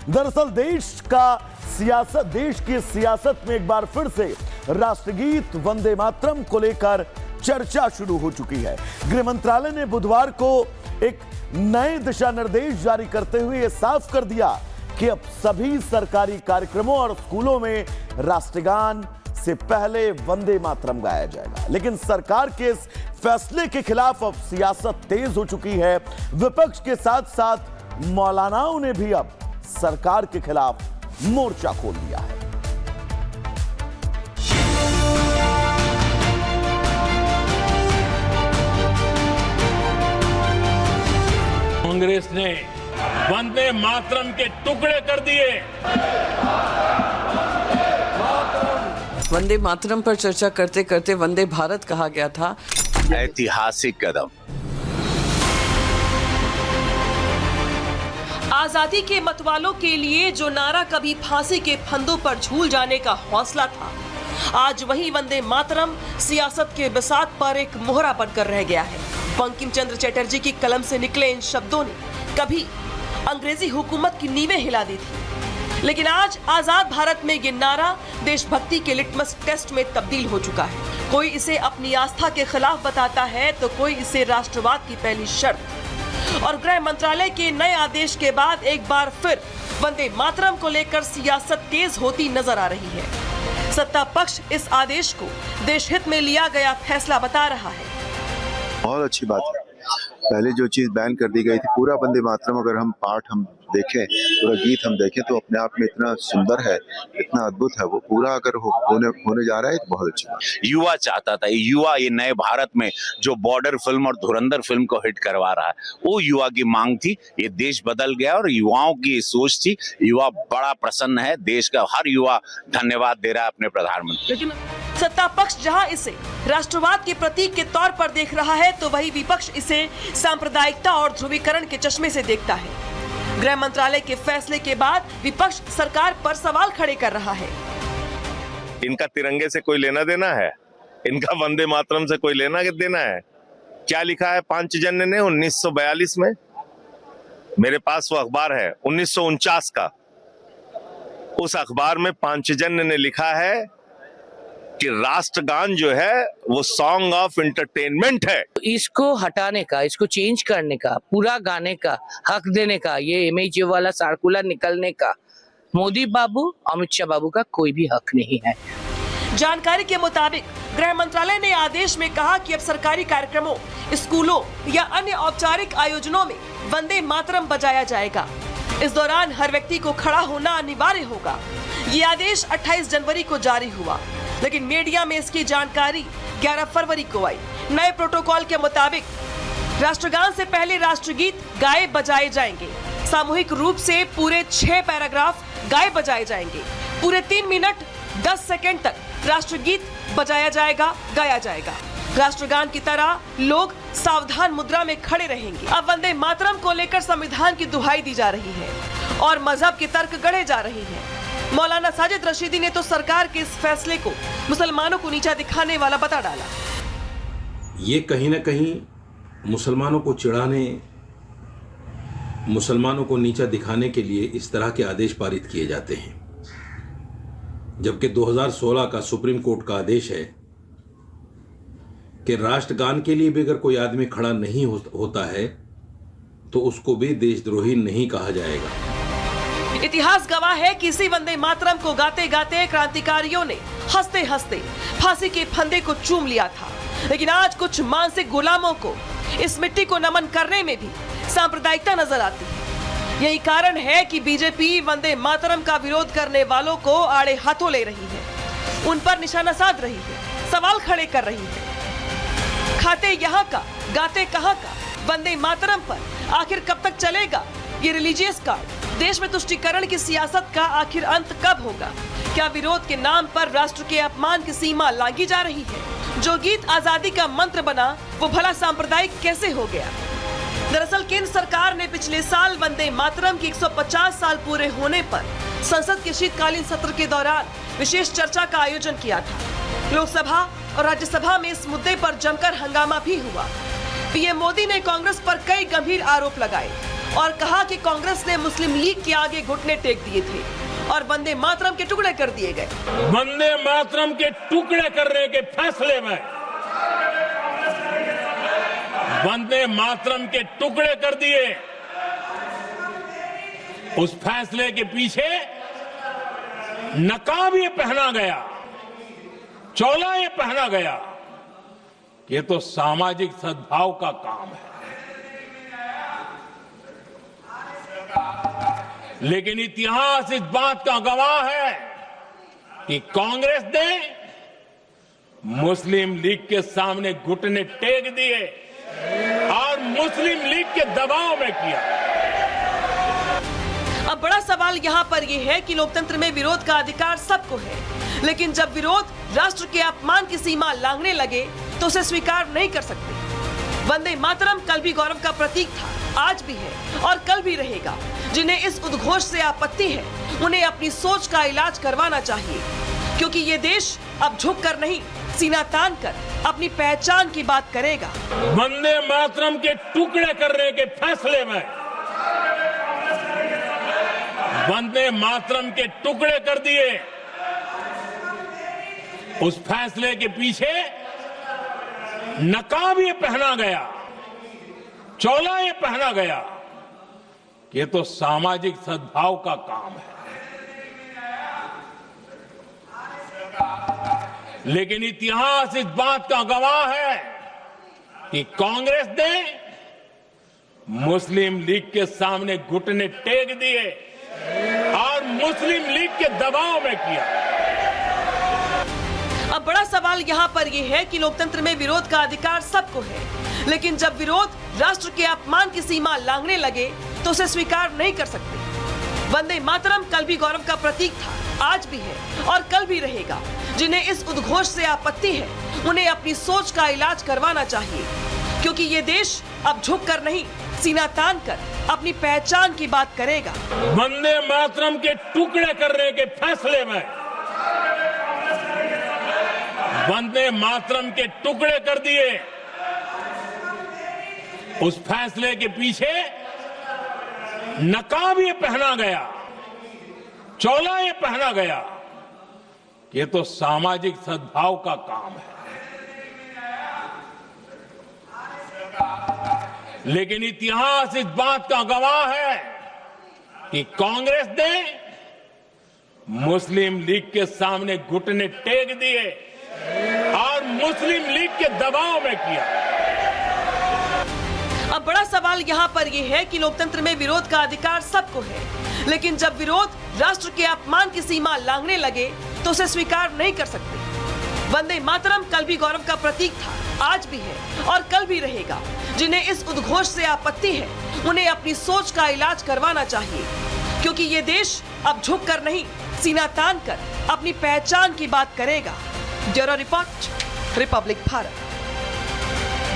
दरअसल देश की सियासत में एक बार फिर से राष्ट्रगीत वंदे मातरम को लेकर चर्चा शुरू हो चुकी है। गृह मंत्रालय ने बुधवार को एक नए दिशा निर्देश जारी करते हुए यह साफ कर दिया कि अब सभी सरकारी कार्यक्रमों और स्कूलों में राष्ट्रगान से पहले वंदे मातरम गाया जाएगा। लेकिन सरकार के इस फैसले के खिलाफ अब सियासत तेज हो चुकी है। विपक्ष के साथ साथ मौलानाओं ने भी अब सरकार के खिलाफ मोर्चा खोल दिया है। कांग्रेस ने वंदे मातरम के टुकड़े कर दिए। वंदे मातरम पर चर्चा करते करते वंदे भारत कहा गया था। ऐतिहासिक कदम। आजादी के मतवालों के लिए जो नारा कभी फांसी के फंदों पर झूल जाने का हौसला था, आज वही वंदे मातरम सियासत के बिसात पर एक मोहरा बनकर रह गया है। बंकिम चंद्र चटर्जी की कलम से निकले इन शब्दों ने कभी अंग्रेजी हुकूमत की नींवें हिला दी थी, लेकिन आज आजाद भारत में ये नारा देशभक्ति के लिटमस टेस्ट में तब्दील हो चुका है। कोई इसे अपनी आस्था के खिलाफ बताता है तो कोई इसे राष्ट्रवाद की पहली शर्त। और गृह मंत्रालय के नए आदेश के बाद एक बार फिर वंदे मातरम को लेकर सियासत तेज होती नजर आ रही है। सत्ता पक्ष इस आदेश को देशहित में लिया गया फैसला बता रहा है। बहुत अच्छी बात है। पहले जो चीज बैन कर दी गई थी, पूरा वंदे मातरम अगर हम पाठ हम देखें, पूरा गीत हम देखें तो अपने आप में इतना सुंदर है, इतना अद्भुत है। वो पूरा अगर होने जा रहा है तो बहुत अच्छी बात। युवा चाहता था, युवा ये नए भारत में जो बॉर्डर फिल्म और धुरंधर फिल्म को हिट करवा रहा है, वो युवा की मांग थी। ये देश बदल गया और युवाओं की सोच थी। युवा बड़ा प्रसन्न है। देश का हर युवा धन्यवाद दे रहा है अपने प्रधानमंत्री। लेकिन सत्ता पक्ष जहां इसे राष्ट्रवाद के प्रतीक के तौर पर देख रहा है, तो वही विपक्ष इसे सांप्रदायिकता और ध्रुवीकरण के चश्मे से देखता है। गृह मंत्रालय के फैसले के बाद विपक्ष सरकार पर सवाल खड़े कर रहा है। इनका तिरंगे से कोई लेना देना है? इनका वंदे मातरम से कोई लेना देना है? क्या लिखा है पांचजन्य ने 1942 में? मेरे पास वो अखबार है 1949 का। उस अखबार में पांचजन्य ने लिखा है कि राष्ट्रगान जो है वो सॉन्ग ऑफ एंटरटेनमेंट है। इसको हटाने का, इसको चेंज करने का, पूरा गाने का हक देने का, ये एमएचए वाला सर्कुलर निकलने का मोदी बाबू, अमित शाह बाबू का कोई भी हक नहीं है। जानकारी के मुताबिक गृह मंत्रालय ने आदेश में कहा कि अब सरकारी कार्यक्रमों, स्कूलों या अन्य औपचारिक आयोजनों में वंदे मातरम बजाया जाएगा। इस दौरान हर व्यक्ति को खड़ा होना अनिवार्य होगा। ये आदेश 28 जनवरी को जारी हुआ, लेकिन मीडिया में इसकी जानकारी 11 फरवरी को आई। नए प्रोटोकॉल के मुताबिक राष्ट्रगान से पहले राष्ट्रगीत गाए बजाए जाएंगे। सामूहिक रूप से पूरे 6 पैराग्राफ गाए बजाए जाएंगे। पूरे 3 मिनट 10 सेकंड तक राष्ट्रगीत बजाया जाएगा, गाया जाएगा। राष्ट्रगान की तरह लोग सावधान मुद्रा में खड़े रहेंगे। अब वंदे मातरम को लेकर संविधान की दुहाई दी जा रही है और मजहब के तर्क गढ़े जा रहे हैं। मौलाना साजिद रशीदी ने तो सरकार के इस फैसले को मुसलमानों को नीचा दिखाने वाला बता डाला। ये कहीं ना कहीं मुसलमानों को चिढ़ाने, मुसलमानों को नीचा दिखाने के लिए इस तरह के आदेश पारित किए जाते हैं। जबकि 2016 का सुप्रीम कोर्ट का आदेश है कि राष्ट्रगान के लिए भी अगर कोई आदमी खड़ा नहीं होता है तो उसको भी देशद्रोही नहीं कहा जाएगा। इतिहास गवाह है कि इसी वंदे मातरम को गाते गाते क्रांतिकारियों ने हंसते हंसते फांसी के फंदे को चूम लिया था। लेकिन आज कुछ मानसिक गुलामों को इस मिट्टी को नमन करने में भी सांप्रदायिकता नजर आती है। यही कारण है कि बीजेपी वंदे मातरम का विरोध करने वालों को आड़े हाथों ले रही है, उन पर निशाना साध रही है, सवाल खड़े कर रही है। खाते यहाँ का, गाते कहाँ का? वंदे मातरम पर आखिर कब तक चलेगा ये रिलीजियस कार्ड? देश में तुष्टीकरण की सियासत का आखिर अंत कब होगा? क्या विरोध के नाम पर राष्ट्र के अपमान की सीमा लांघी जा रही है? जो गीत आजादी का मंत्र बना वो भला सांप्रदायिक कैसे हो गया? दरअसल केंद्र सरकार ने पिछले साल वंदे मातरम की 150 साल पूरे होने पर संसद के शीतकालीन सत्र के दौरान विशेष चर्चा का आयोजन किया था। लोकसभा और राज्यसभा में इस मुद्दे पर जमकर हंगामा भी हुआ। पीएम मोदी ने कांग्रेस पर कई गंभीर आरोप लगाए। और कहा कि कांग्रेस ने मुस्लिम लीग के आगे घुटने टेक दिए थे और वंदे मातरम के टुकड़े कर दिए गए। वंदे मातरम के टुकड़े करने के फैसले में, वंदे मातरम के टुकड़े कर दिए, उस फैसले के पीछे नकाब ये पहना गया, चोला ये पहना गया, ये तो सामाजिक सद्भाव का काम है। लेकिन इतिहास इस बात का गवाह है कि कांग्रेस ने मुस्लिम लीग के सामने घुटने टेक दिए और मुस्लिम लीग के दबाव में किया। अब बड़ा सवाल यहाँ पर यह है कि लोकतंत्र में विरोध का अधिकार सबको है, लेकिन जब विरोध राष्ट्र के अपमान की सीमा लांघने लगे तो उसे स्वीकार नहीं कर सकते। वंदे मातरम कल भी गौरव का प्रतीक था, आज भी है और कल भी रहेगा। जिन्हें इस उद्घोष से आपत्ति है, उन्हें अपनी सोच का इलाज करवाना चाहिए, क्योंकि ये देश अब झुक कर नहीं, सीना तान कर अपनी पहचान की बात करेगा। वंदे मातरम के टुकड़े करने के फैसले में, वंदे मातरम के टुकड़े कर दिए, उस फैसले के पीछे नकाब ये पहना गया, चोला ये पहना गया, ये तो सामाजिक सद्भाव का काम है। लेकिन इतिहास इस बात का गवाह है कि कांग्रेस ने मुस्लिम लीग के सामने घुटने टेक दिए और मुस्लिम लीग के दबाव में किया। अब बड़ा सवाल यहाँ पर यह है कि लोकतंत्र में विरोध का अधिकार सबको है, लेकिन जब विरोध राष्ट्र के अपमान की सीमा लांघने लगे तो उसे स्वीकार नहीं कर सकते। वंदे मातरम कल भी गौरव का प्रतीक था, आज भी है और कल भी रहेगा। जिन्हें इस उद्घोष से आपत्ति है, उन्हें अपनी सोच का इलाज करवाना चाहिए, क्योंकि ये देश अब झुक कर नहीं, सीना तान कर अपनी पहचान की बात करेगा। वंदे मातरम के टुकड़े करने के फैसले में, वंदे मातरम के टुकड़े कर दिए, उस फैसले के पीछे नकाब ये पहना गया, चोला ये पहना गया, ये तो सामाजिक सद्भाव का काम है। लेकिन इतिहास इस बात का गवाह है कि कांग्रेस ने मुस्लिम लीग के सामने घुटने टेक दिए और मुस्लिम लीग के दबाव में किया। अब बड़ा सवाल यहाँ पर यह है कि लोकतंत्र में विरोध का अधिकार सबको है, लेकिन जब विरोध राष्ट्र के अपमान की सीमा लांघने लगे तो उसे स्वीकार नहीं कर सकते। वंदे मातरम कल भी गौरव का प्रतीक था, आज भी है और कल भी रहेगा। जिन्हें इस उद्घोष से आपत्ति है, उन्हें अपनी सोच का इलाज करवाना चाहिए, क्योंकि ये देश अब झुक कर नहीं, सीना तान कर अपनी पहचान की बात करेगा। Bureau report, Republic Bharat.